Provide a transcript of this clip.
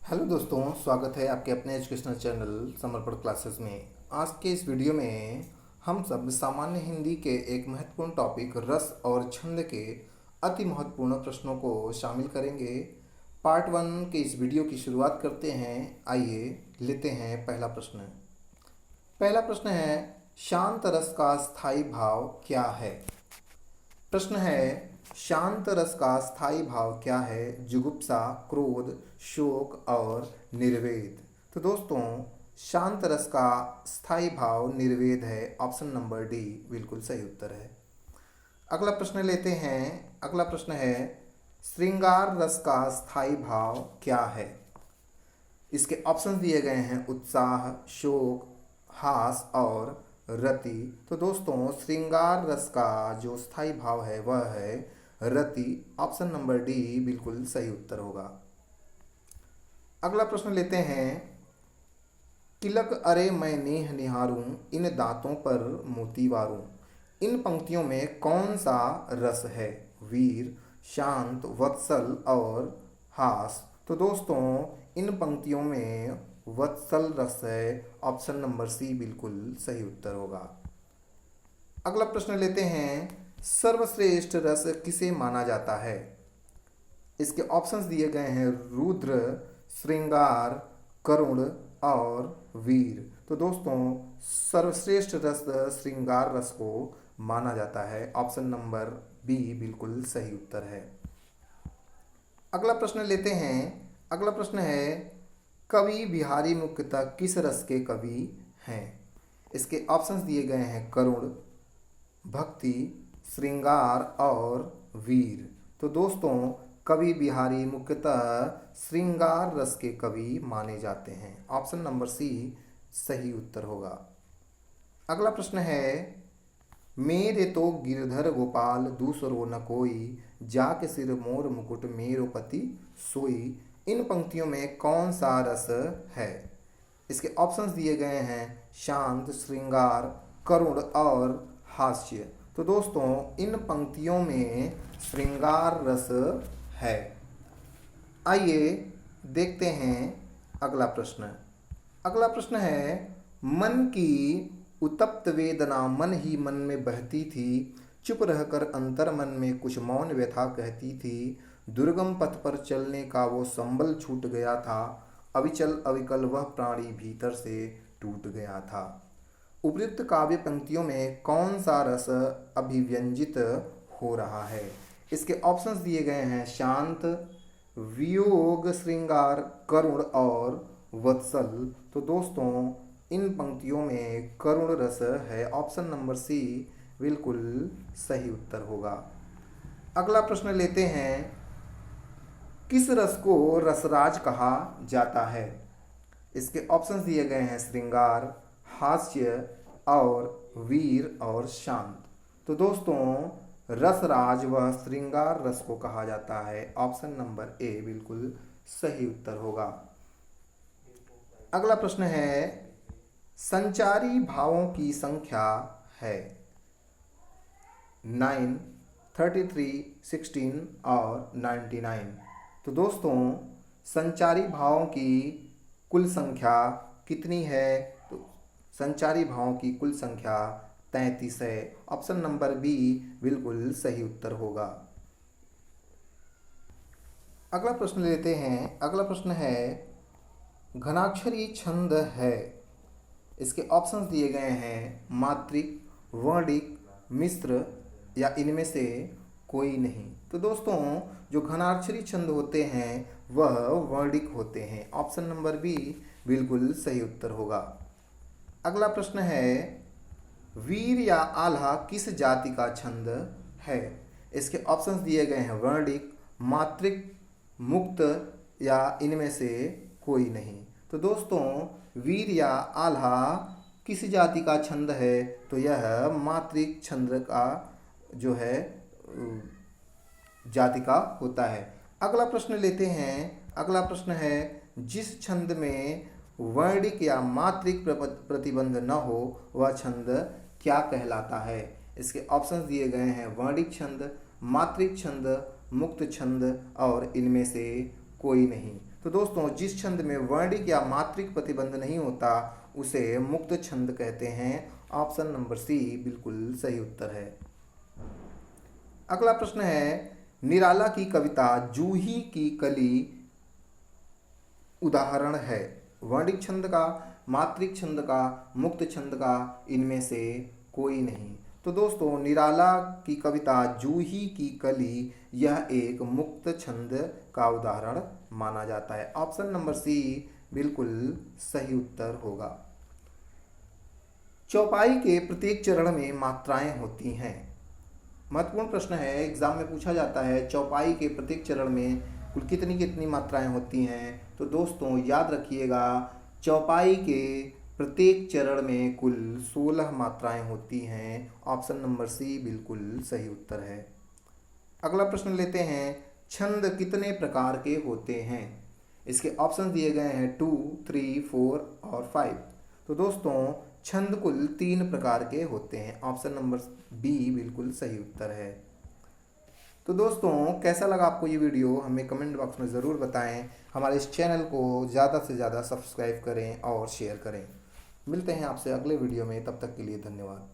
Hello दोस्तों, स्वागत है आपके अपने एजुकेशनल चैनल समर्पण क्लासेस में। आज के इस वीडियो में हम सब सामान्य हिंदी के एक महत्वपूर्ण टॉपिक रस और छंद के अति महत्वपूर्ण प्रश्नों को शामिल करेंगे। पार्ट 1 के इस वीडियो की शुरुआत करते हैं। आइए लेते हैं पहला प्रश्न। पहला प्रश्न है, शांत रस का स्थायी भाव क्या है? प्रश्न है, शांत रस का स्थायी भाव क्या है? जुगुप्सा, क्रोध, शोक और निर्वेद। तो दोस्तों, शांत रस का स्थायी भाव निर्वेद है। ऑप्शन नंबर डी बिल्कुल सही उत्तर है। अगला प्रश्न लेते हैं। अगला प्रश्न है, श्रृंगार रस का स्थायी भाव क्या है? इसके ऑप्शन दिए गए हैं उत्साह, शोक, हास और रति। तो दोस्तों, श्रृंगार रस का जो स्थायी भाव है वह है रति। ऑप्शन नंबर डी बिल्कुल सही उत्तर होगा। अगला प्रश्न लेते हैं। किलक अरे मैं नेह निहारूं, इन दांतों पर मोती वारूं। इन पंक्तियों में कौन सा रस है? वीर, शांत, वत्सल और हास। तो दोस्तों, इन पंक्तियों में वत्सल रस है। ऑप्शन नंबर सी बिल्कुल सही उत्तर होगा। अगला प्रश्न लेते हैं। सर्वश्रेष्ठ रस किसे माना जाता है? इसके ऑप्शंस दिए गए हैं रुद्र, श्रृंगार, करुण और वीर। तो दोस्तों, सर्वश्रेष्ठ रस श्रृंगार रस को माना जाता है। ऑप्शन नंबर बी बिल्कुल सही उत्तर है। अगला प्रश्न लेते हैं। अगला प्रश्न है, कवि बिहारी मुख्यतः किस रस के कवि हैं? इसके ऑप्शंस दिए गए हैं करुण, भक्ति, श्रृंगार और वीर। तो दोस्तों, कवि बिहारी मुख्यतः श्रृंगार रस के कवि माने जाते हैं। ऑप्शन नंबर सी सही उत्तर होगा। अगला प्रश्न है, मेरे तो गिरधर गोपाल दूसरो न कोई, जाके सिर मोर मुकुट मेरो पति सोई। इन पंक्तियों में कौन सा रस है? इसके ऑप्शंस दिए गए हैं शांत, श्रृंगार, करुण और हास्य। तो दोस्तों, इन पंक्तियों में श्रृंगार रस है। आइए देखते हैं अगला प्रश्न। अगला प्रश्न है, मन की उत्तप्त वेदना मन ही मन में बहती थी, चुप रहकर अंतर मन में कुछ मौन व्यथा कहती थी। दुर्गम पथ पर चलने का वो संबल छूट गया था, अविचल अविकल वह प्राणी भीतर से टूट गया था। उपयुक्त काव्य पंक्तियों में कौन सा रस अभिव्यंजित हो रहा है? इसके ऑप्शंस दिए गए हैं शांत, वियोग, श्रृंगार, करुण और वत्सल। तो दोस्तों, इन पंक्तियों में करुण रस है। ऑप्शन नंबर सी बिल्कुल सही उत्तर होगा। अगला प्रश्न लेते हैं। किस रस को रसराज कहा जाता है? इसके ऑप्शंस दिए गए हैं श्रृंगार, हास्य और वीर और शांत। तो दोस्तों, रसराज व श्रृंगार रस को कहा जाता है। ऑप्शन नंबर ए बिल्कुल सही उत्तर होगा। अगला प्रश्न है, संचारी भावों की संख्या है 9, 33, 16 और 99। तो दोस्तों, संचारी भावों की कुल संख्या कितनी है? तो संचारी भावों की कुल संख्या 33 है। ऑप्शन नंबर बी बिल्कुल सही उत्तर होगा। अगला प्रश्न लेते हैं। अगला प्रश्न है, घनाक्षरी छंद है। इसके ऑप्शंस दिए गए हैं मात्रिक, वर्णिक, मिश्र या इनमें से कोई नहीं। तो दोस्तों, जो घनाक्षरी छंद होते हैं वह वर्णिक होते हैं। ऑप्शन नंबर बी बिल्कुल सही उत्तर होगा। अगला प्रश्न है, वीर या आल्हा किस जाति का छंद है? इसके ऑप्शंस दिए गए हैं वर्णिक, मात्रिक, मुक्त या इनमें से कोई नहीं। तो दोस्तों, वीर या आल्हा किस जाति का छंद है? तो यह मात्रिक छंद का जो है जाति का होता है। अगला प्रश्न लेते हैं। अगला प्रश्न है, जिस छंद में वर्णिक या मात्रिक प्रतिबंध न हो वह छंद क्या कहलाता है? इसके ऑप्शंस दिए गए हैं वर्णिक छंद, मात्रिक छंद, मुक्त छंद और इनमें से कोई नहीं। तो दोस्तों जिस छंद में वर्णिक या मात्रिक प्रतिबंध नहीं होता उसे मुक्त छंद कहते हैं। ऑप्शन नंबर सी बिल्कुल सही उत्तर है। अगला प्रश्न है, निराला की कविता जूही की कली उदाहरण है। वर्णिक छंद का, मात्रिक छंद का, मुक्त छंद का, इनमें से कोई नहीं। तो दोस्तों निराला की कविता जूही की कली यह एक मुक्त छंद का उदाहरण माना जाता है। ऑप्शन नंबर सी बिल्कुल सही उत्तर होगा। चौपाई के प्रत्येक चरण में मात्राएं होती हैं। महत्वपूर्ण प्रश्न है, एग्जाम में पूछा जाता है चौपाई के प्रत्येक चरण में कुल कितनी कितनी मात्राएं होती हैं। तो दोस्तों याद रखिएगा, चौपाई के प्रत्येक चरण में कुल 16 मात्राएं होती हैं। ऑप्शन नंबर सी बिल्कुल सही उत्तर है। अगला प्रश्न लेते हैं, छंद कितने प्रकार के होते हैं। इसके ऑप्शन दिए गए हैं 2, 3, 4 और 5। तो दोस्तों छंद कुल 3 प्रकार के होते हैं। ऑप्शन नंबर बी बिल्कुल सही उत्तर है। तो दोस्तों कैसा लगा आपको ये वीडियो, हमें कमेंट बॉक्स में ज़रूर बताएं। हमारे इस चैनल को ज़्यादा से ज़्यादा सब्सक्राइब करें और शेयर करें। मिलते हैं आपसे अगले वीडियो में, तब तक के लिए धन्यवाद।